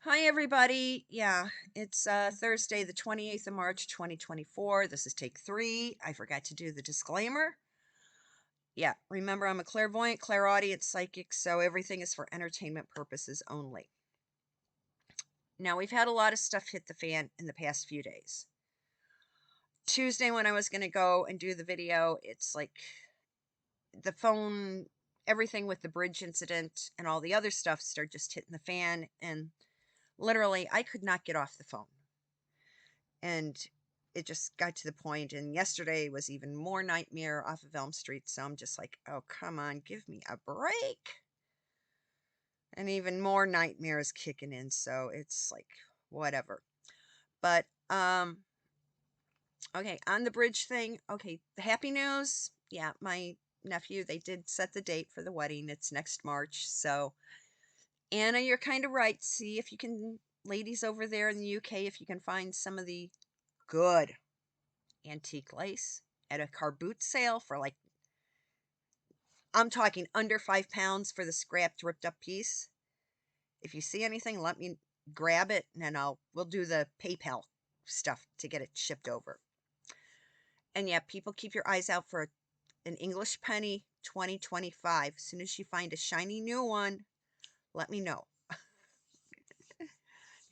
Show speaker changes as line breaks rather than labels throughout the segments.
Hi, everybody. Yeah, it's Thursday, the 28th of March, 2024. This is take three. I forgot to do the disclaimer. Yeah, remember, I'm a clairvoyant, clairaudient, psychic, so everything is for entertainment purposes only. Now, we've had a lot of stuff hit the fan in the past few days. Tuesday, when I was going to go and do the video, it's like the phone, everything with the bridge incident and all the other stuff started just hitting the fan, and literally, I could not get off the phone. And it just got to the point, and yesterday was even more nightmare off of Elm Street, so I'm just like, oh, come on, give me a break. And even more nightmares kicking in, so it's like, whatever. But, okay, on the bridge thing, okay, the happy news, yeah, my nephew, they did set the date for the wedding. It's next March, so, Anna, you're kind of right. See if you can, ladies over there in the UK, if you can find some of the good antique lace at a car boot sale for like, I'm talking under £5 for the scrapped ripped up piece. If you see anything, let me grab it, and then we'll do the PayPal stuff to get it shipped over. And yeah, people, keep your eyes out for an English penny 2025. As soon as you find a shiny new one, let me know.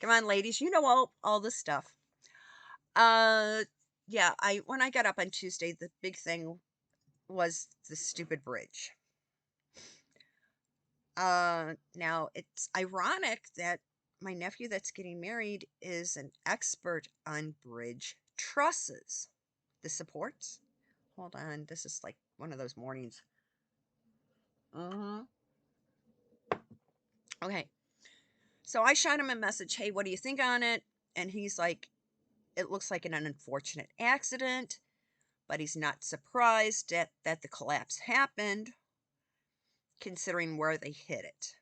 Come on, ladies, you know all the stuff. Uh yeah, I when I got up on Tuesday, the big thing was the stupid bridge. Now it's ironic that my nephew that's getting married is an expert on bridge trusses. The supports. Hold on, this is like one of those mornings. Okay, so I shot him a message. Hey, what do you think on it? And he's like, it looks like an unfortunate accident, but he's not surprised that the collapse happened, considering where they hit it.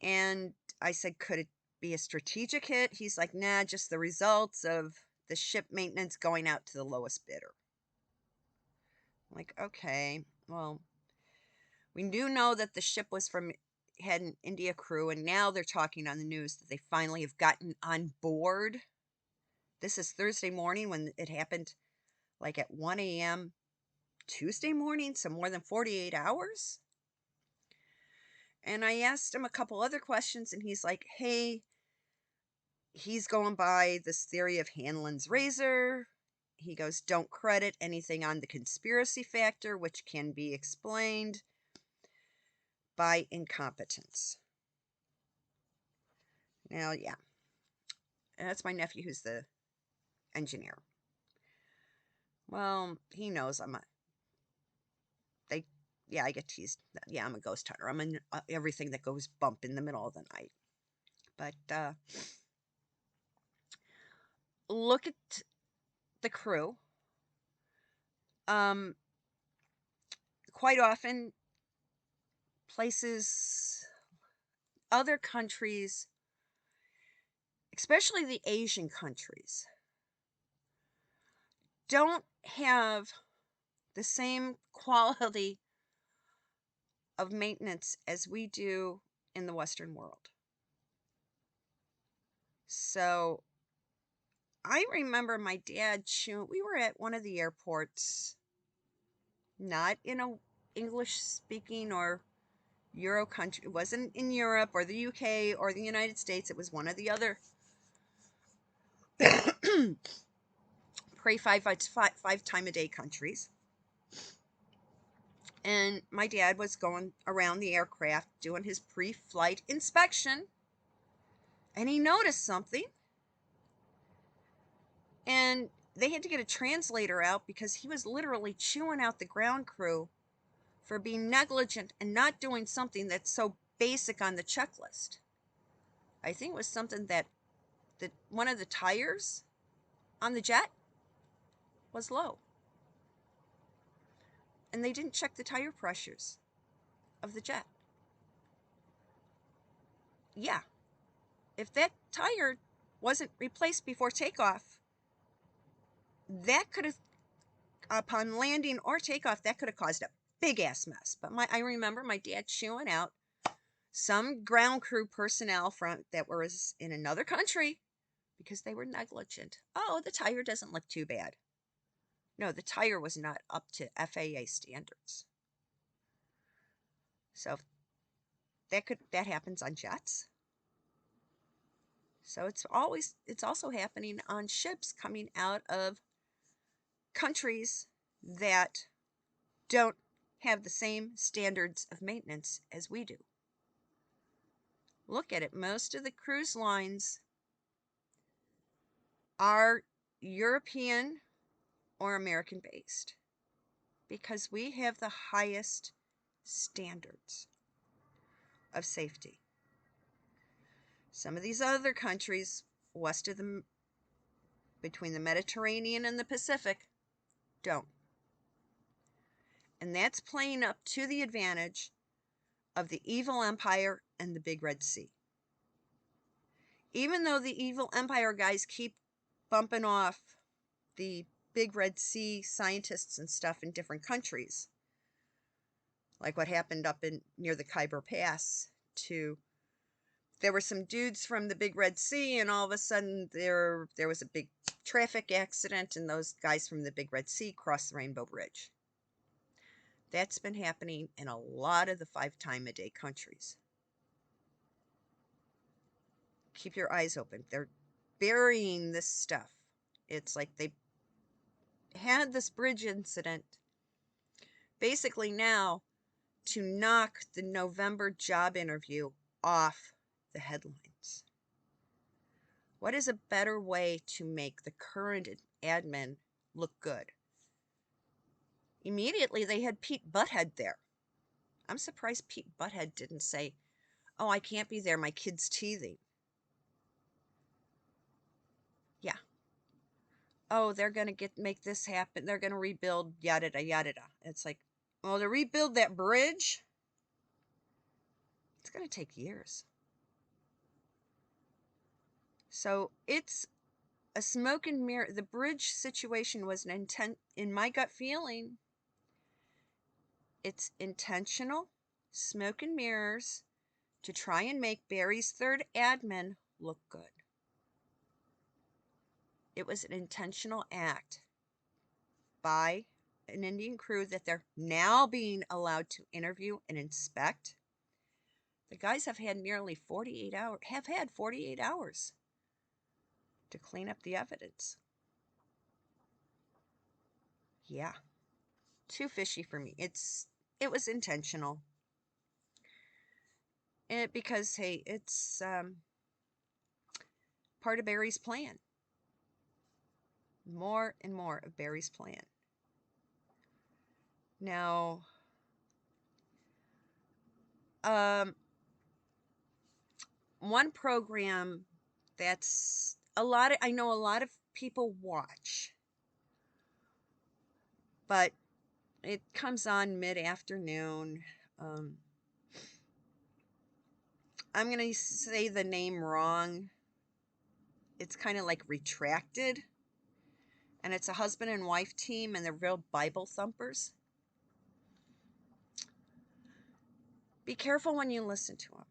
And I said, could it be a strategic hit? He's like, nah, just the results of the ship maintenance going out to the lowest bidder. I'm like, okay, well, we do know that the ship had an India crew, and now they're talking on the news that they finally have gotten on board. This is Thursday morning when it happened, like at 1 a.m. Tuesday morning, so more than 48 hours. And I asked him a couple other questions, and he's like, hey, he's going by this theory of Hanlon's razor. He goes, don't credit anything on the conspiracy factor, which can be explained by incompetence. Now, yeah, and that's my nephew who's the engineer. Well, he knows they, yeah, I get teased. Yeah, I'm a ghost hunter. I'm in everything that goes bump in the middle of the night. But look at the crew. Um, quite often, places, other countries, especially the Asian countries, don't have the same quality of maintenance as we do in the Western world. So I remember my dad we were at one of the airports, not in a English speaking or Euro country. It wasn't in Europe or the UK or the United States. It was one of the other pray five time a day countries. And my dad was going around the aircraft doing his pre-flight inspection, and he noticed something, and they had to get a translator out because he was literally chewing out the ground crew for being negligent and not doing something that's so basic on the checklist. I think it was something that one of the tires on the jet was low, and they didn't check the tire pressures of the jet. Yeah, if that tire wasn't replaced before takeoff, that could have, upon landing or takeoff, that could have caused a big ass mess. But I remember my dad chewing out some ground crew personnel from that was in another country because they were negligent. Oh, the tire doesn't look too bad. No, the tire was not up to FAA standards. So that happens on jets. So it's also happening on ships coming out of countries that don't have the same standards of maintenance as we do. Look at it. Most of the cruise lines are European or American based because we have the highest standards of safety. Some of these other countries west of the between the Mediterranean and the Pacific don't. And that's playing up to the advantage of the evil empire and the Big Red Sea. Even though the evil empire guys keep bumping off the Big Red Sea scientists and stuff in different countries, like what happened up in near the Khyber Pass, there were some dudes from the Big Red Sea, and all of a sudden there was a big traffic accident, and those guys from the Big Red Sea crossed the Rainbow Bridge. That's been happening in a lot of the 5-time-a-day countries. Keep your eyes open. They're burying this stuff. It's like they had this bridge incident basically now to knock the November job interview off the headlines. What is a better way to make the current admin look good? Immediately they had Pete Butthead there. I'm surprised Pete Butthead didn't say, "Oh, I can't be there, my kid's teething." Yeah. Oh, they're going to make this happen. They're going to rebuild, yada, yada, yada. It's like, well, to rebuild that bridge, it's going to take years. So it's a smoke and mirror. The bridge situation was an intent, in my gut feeling, it's intentional smoke and mirrors to try and make Barry's third admin look good. It was an intentional act by an Indian crew that they're now being allowed to interview and inspect. The guys have had nearly 48 hours to clean up the evidence. Yeah. Too fishy for me. It was intentional. Because hey, it's part of Barry's plan. More and more of Barry's plan. Now, one program that's I know a lot of people watch, but it comes on mid-afternoon. I'm going to say the name wrong. It's kind of like Retracted. And it's a husband and wife team, and they're real Bible thumpers. Be careful when you listen to them,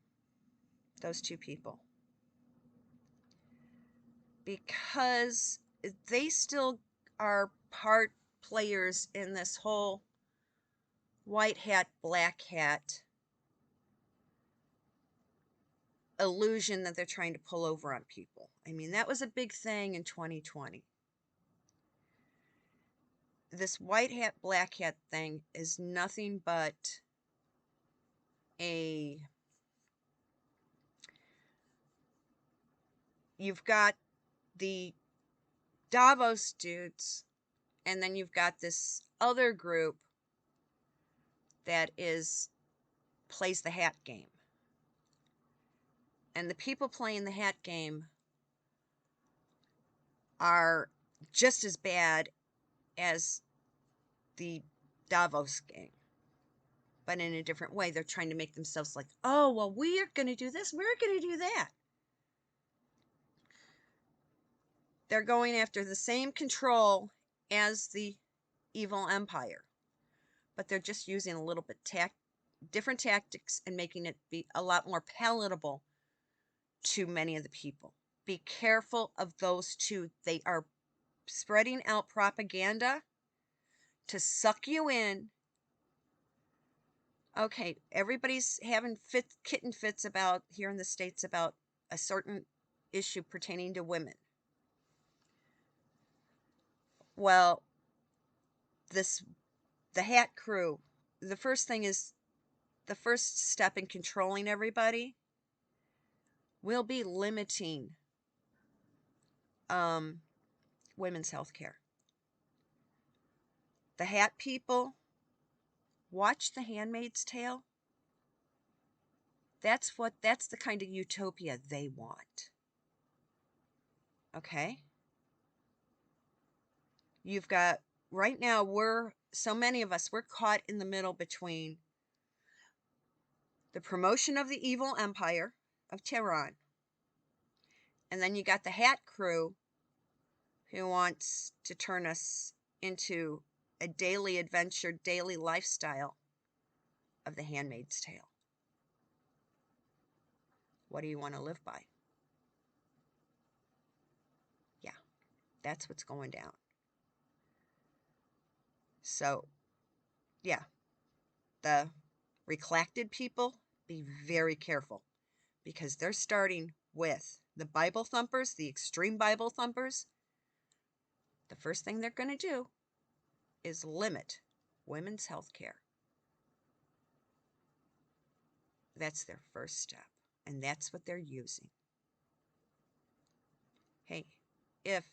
those two people. Because they still are part players in this whole white hat, black hat illusion that they're trying to pull over on people. I mean, that was a big thing in 2020. This white hat, black hat thing is nothing but you've got the Davos dudes, and then you've got this other group that plays the hat game. And the people playing the hat game are just as bad as the Davos gang, but in a different way. They're trying to make themselves like, oh, well, we're going to do this, we're going to do that. They're going after the same control as the evil empire, but they're just using a little bit different tactics and making it be a lot more palatable to many of the people. Be careful of those two. They are spreading out propaganda to suck you in. Okay, everybody's having kitten fits about here in the States about a certain issue pertaining to women. Well, the Hat Crew, the first thing is the first step in controlling everybody will be limiting women's health care. The Hat people, watch The Handmaid's Tale. That's the kind of utopia they want. Okay? You've got, right now, so many of us, we're caught in the middle between the promotion of the evil empire of Tehran, and then you got the Hat Crew who wants to turn us into a daily adventure, daily lifestyle of The Handmaid's Tale. What do you want to live by? Yeah, that's what's going down. So, yeah, the reclacted people, be very careful, because they're starting with the Bible thumpers, the extreme Bible thumpers. The first thing they're going to do is limit women's health care. That's their first step, and that's what they're using. Hey, if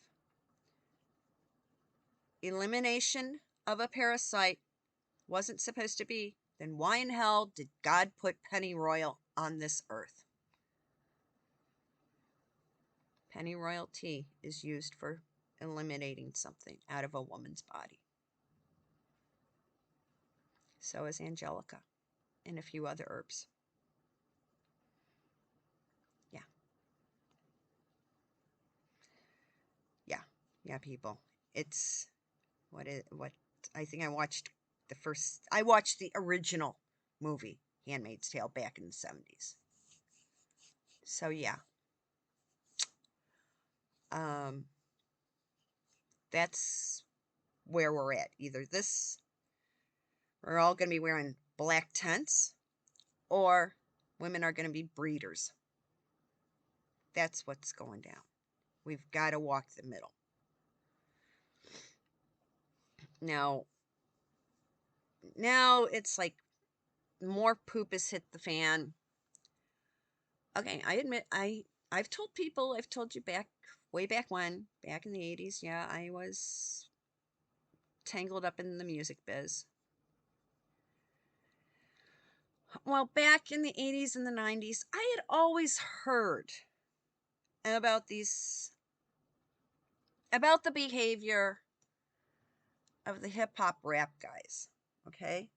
elimination of a parasite wasn't supposed to be, then why in hell did God put pennyroyal on this earth? Pennyroyal tea is used for eliminating something out of a woman's body. So is angelica and a few other herbs. Yeah, people. It's what I think I watched the original movie, Handmaid's Tale, back in the 70s. So yeah. That's where we're at. Either this, we're all going to be wearing black tents, or women are going to be breeders. That's what's going down. We've got to walk the middle. Now it's like more poop has hit the fan. Okay, I admit I've told you way back when, back in the 80s, yeah, I was tangled up in the music biz. Well, back in the 80s and the 90s, I had always heard about the behavior of the hip hop rap guys, okay?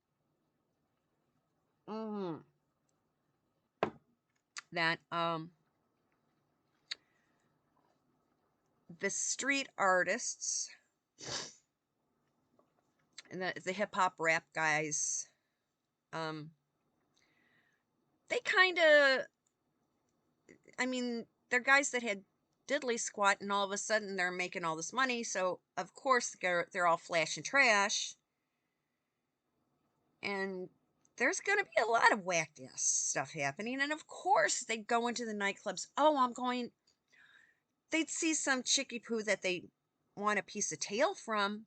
That the street artists and the hip hop rap guys, they kind of, I mean, they're guys that had diddly squat, and all of a sudden they're making all this money, so of course they're all flash and trash, and there's going to be a lot of whack-ass stuff happening. And of course they go into the nightclubs. They'd see some chickie poo that they want a piece of tail from.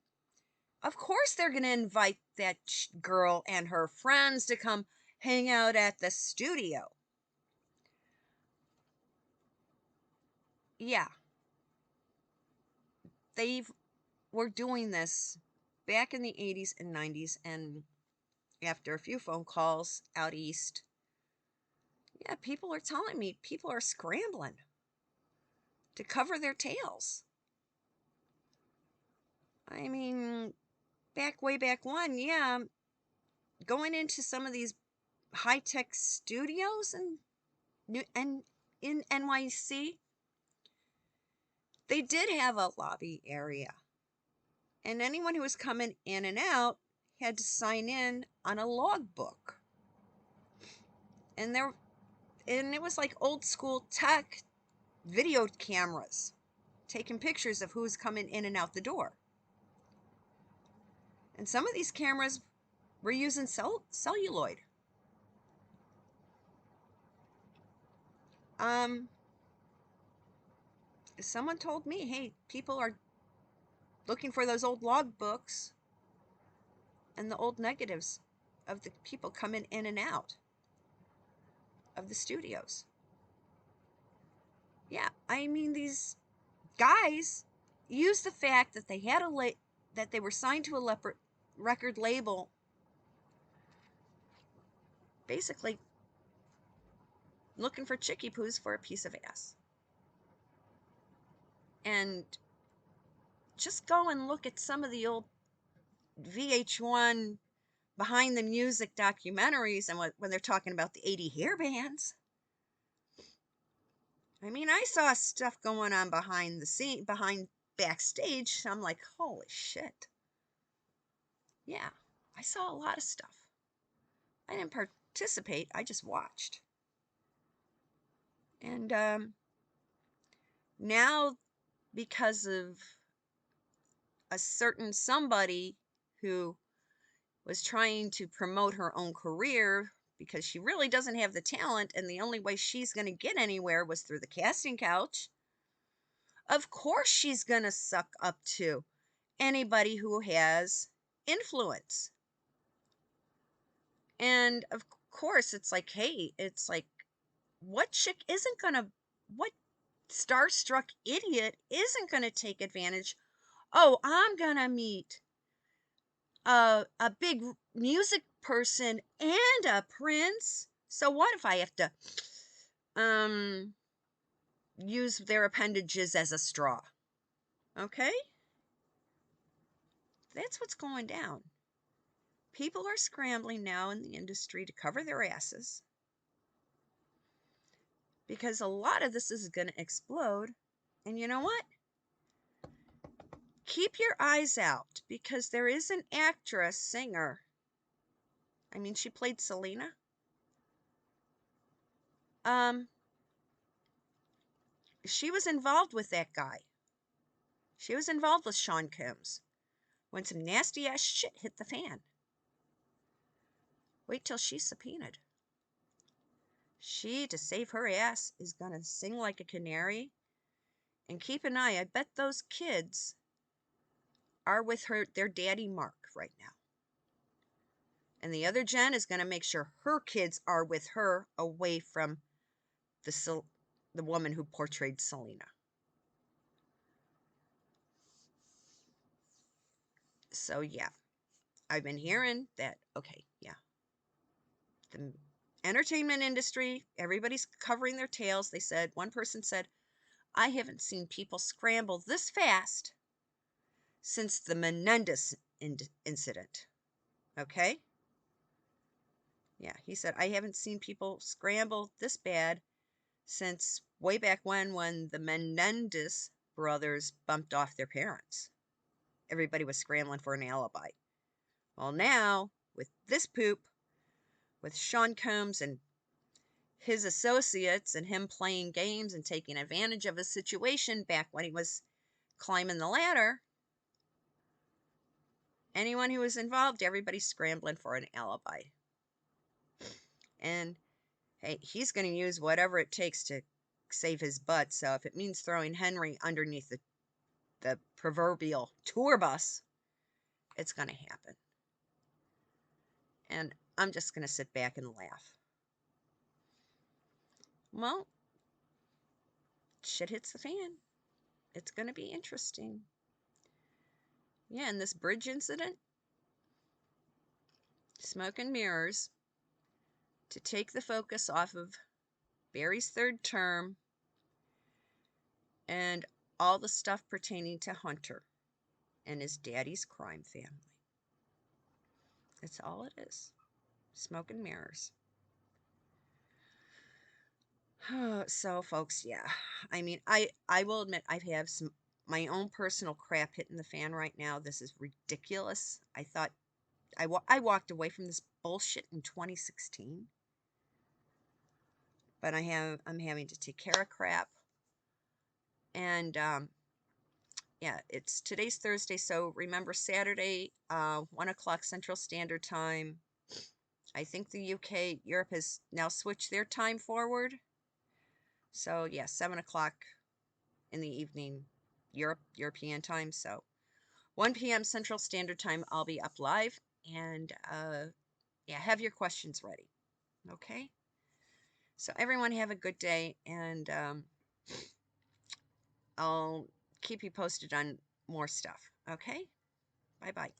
Of course they're going to invite that girl and her friends to come hang out at the studio. Yeah. They were doing this back in the 80s and 90s, and after a few phone calls out east, yeah, people are telling me people are scrambling to cover their tails. I mean, way back when, yeah, going into some of these high-tech studios and in NYC, they did have a lobby area, and anyone who was coming in and out had to sign in on a logbook. And it was like old school tech video cameras taking pictures of who's coming in and out the door. And some of these cameras were using celluloid. Um, Someone told me, hey, people are looking for those old log books and the old negatives of the people coming in and out of the studios. Yeah, I mean, these guys used the fact that they had that they were signed to a record label, basically looking for chickie poos for a piece of ass. And just go and look at some of the old VH1 behind the music documentaries and when they're talking about the 80 hair bands. I mean, I saw stuff going on behind the scene, behind backstage. I'm like, holy shit. Yeah, I saw a lot of stuff. I didn't participate, I just watched. And now, because of a certain somebody who was trying to promote her own career because she really doesn't have the talent, and the only way she's going to get anywhere was through the casting couch, of course she's going to suck up to anybody who has influence. And of course, it's like, hey, it's like, what chick isn't going to, what starstruck idiot isn't going to take advantage? Oh, I'm going to meet a big music person and a prince. So what if I have to use their appendages as a straw? Okay? That's what's going down. People are scrambling now in the industry to cover their asses because a lot of this is going to explode. And you know what? Keep your eyes out because there is an actress, singer. I mean, she played Selena. She was involved with that guy. She was involved with Sean Combs when some nasty ass shit hit the fan. Wait till she's subpoenaed. She, to save her ass, is gonna sing like a canary. And keep an eye, I bet those kids are with their daddy Mark right now. And the other Jen is gonna make sure her kids are with her, away from the woman who portrayed Selena. So yeah, I've been hearing that, okay, yeah. The entertainment industry, everybody's covering their tails. They said, one person said, I haven't seen people scramble this fast since the Menendez incident. Okay? Yeah, he said, I haven't seen people scramble this bad since way back when the Menendez brothers bumped off their parents. Everybody was scrambling for an alibi. Well, now, with this poop, with Sean Combs and his associates and him playing games and taking advantage of a situation back when he was climbing the ladder, anyone who was involved, everybody's scrambling for an alibi. And hey, he's going to use whatever it takes to save his butt. So if it means throwing Henry underneath the proverbial tour bus, it's going to happen. And I'm just going to sit back and laugh. Well, shit hits the fan. It's going to be interesting. Yeah, and this bridge incident, smoke and mirrors, to take the focus off of Barry's third term and all the stuff pertaining to Hunter and his daddy's crime family. That's all it is. Smoke and mirrors. So, folks, yeah. I mean, I will admit I have some my own personal crap hitting the fan right now. This is ridiculous. I thought I walked away from this bullshit in 2016. but I'm having to take care of crap. And yeah, today's Thursday, so remember Saturday, 1 o'clock Central Standard Time. I think Europe has now switched their time forward. So yeah, 7 o'clock in the evening, European time. So 1 p.m. Central Standard Time, I'll be up live, and yeah, have your questions ready. Okay. So everyone have a good day, and I'll keep you posted on more stuff. Okay. Bye bye.